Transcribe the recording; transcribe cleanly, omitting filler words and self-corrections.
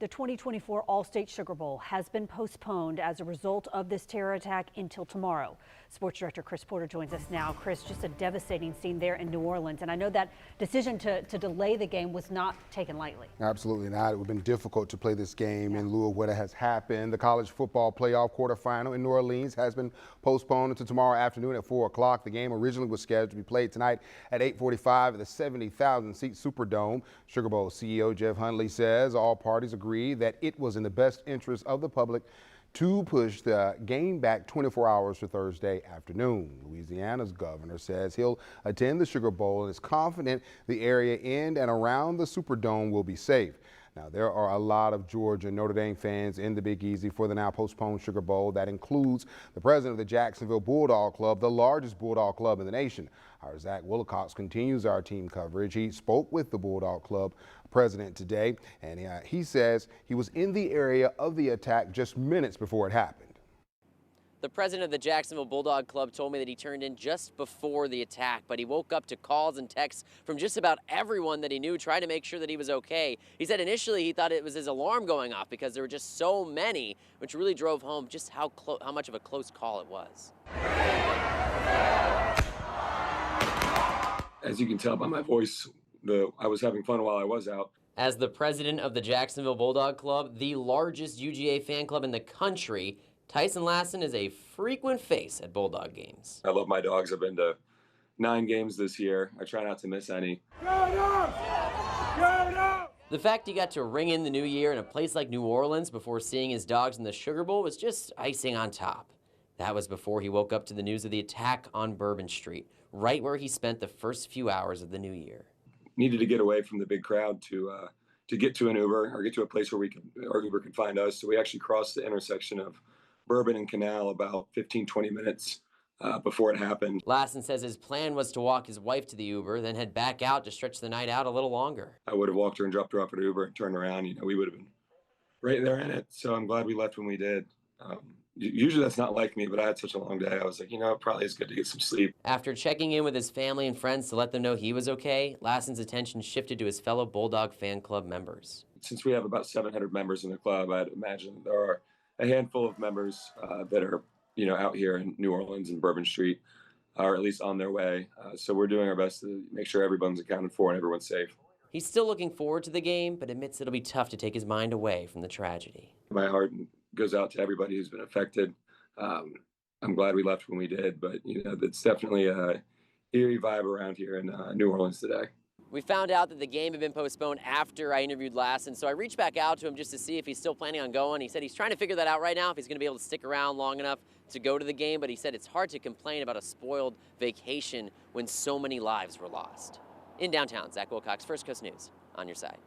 The 2024 All-State Sugar Bowl has been postponed as a result of this terror attack until tomorrow. Sports Director Chris Porter joins us now. Chris, just a devastating scene there in New Orleans. And I know that decision to delay the game was not taken lightly. Absolutely not. It would have been difficult to play this game in lieu of what has happened. The college football playoff quarterfinal in New Orleans has been postponed until tomorrow afternoon at 4 o'clock. The game originally was scheduled to be played tonight at 8:45 at the 70,000-seat Superdome. Sugar Bowl CEO Jeff Hundley says all parties agree that it was in the best interest of the public to push the game back 24 hours to Thursday afternoon. Louisiana's governor says he'll attend the Sugar Bowl and is confident the area in and around the Superdome will be safe. Now, there are a lot of Georgia and Notre Dame fans in the Big Easy for the now postponed Sugar Bowl. That includes the president of the Jacksonville Bulldog Club, the largest Bulldog club in the nation. Our Zach Wilcox continues our team coverage. He spoke with the Bulldog Club president today, and he says he was in the area of the attack just minutes before it happened. The president of the Jacksonville Bulldog Club told me that he turned in just before the attack, but he woke up to calls and texts from just about everyone that he knew, trying to make sure that he was okay. He said initially he thought it was his alarm going off because there were just so many, which really drove home just how much of a close call it was. As you can tell by my voice, I was having fun while I was out. As the president of the Jacksonville Bulldog Club, the largest UGA fan club in the country, Tyson Lassen is a frequent face at Bulldog games. I love my dogs. I've been to 9 games this year. I try not to miss any. The fact he got to ring in the new year in a place like New Orleans before seeing his dogs in the Sugar Bowl was just icing on top. That was before he woke up to the news of the attack on Bourbon Street, right where he spent the first few hours of the new year. Needed to get away from the big crowd to get to an Uber or get to a place where our Uber could find us. So we actually crossed the intersection of Bourbon and Canal about 15-20 minutes before it happened. Lassen says his plan was to walk his wife to the Uber, then head back out to stretch the night out a little longer. I would have walked her and dropped her off at Uber and turned around. We would have been right there in it. So I'm glad we left when we did. Usually that's not like me, but I had such a long day. I was like, it probably is good to get some sleep. After checking in with his family and friends to let them know he was okay, Lassen's attention shifted to his fellow Bulldog fan club members. Since we have about 700 members in the club, I'd imagine there are a handful of members that are, out here in New Orleans and Bourbon Street, or at least on their way. So we're doing our best to make sure everyone's accounted for and everyone's safe. He's still looking forward to the game, but admits it'll be tough to take his mind away from the tragedy. My heart goes out to everybody who's been affected. I'm glad we left when we did, but it's definitely a eerie vibe around here in New Orleans today. We found out that the game had been postponed after I interviewed Lassen, so I reached back out to him just to see if he's still planning on going. He said he's trying to figure that out right now, if he's going to be able to stick around long enough to go to the game, but he said it's hard to complain about a spoiled vacation when so many lives were lost. In downtown, Zach Wilcox, First Coast News, on your side.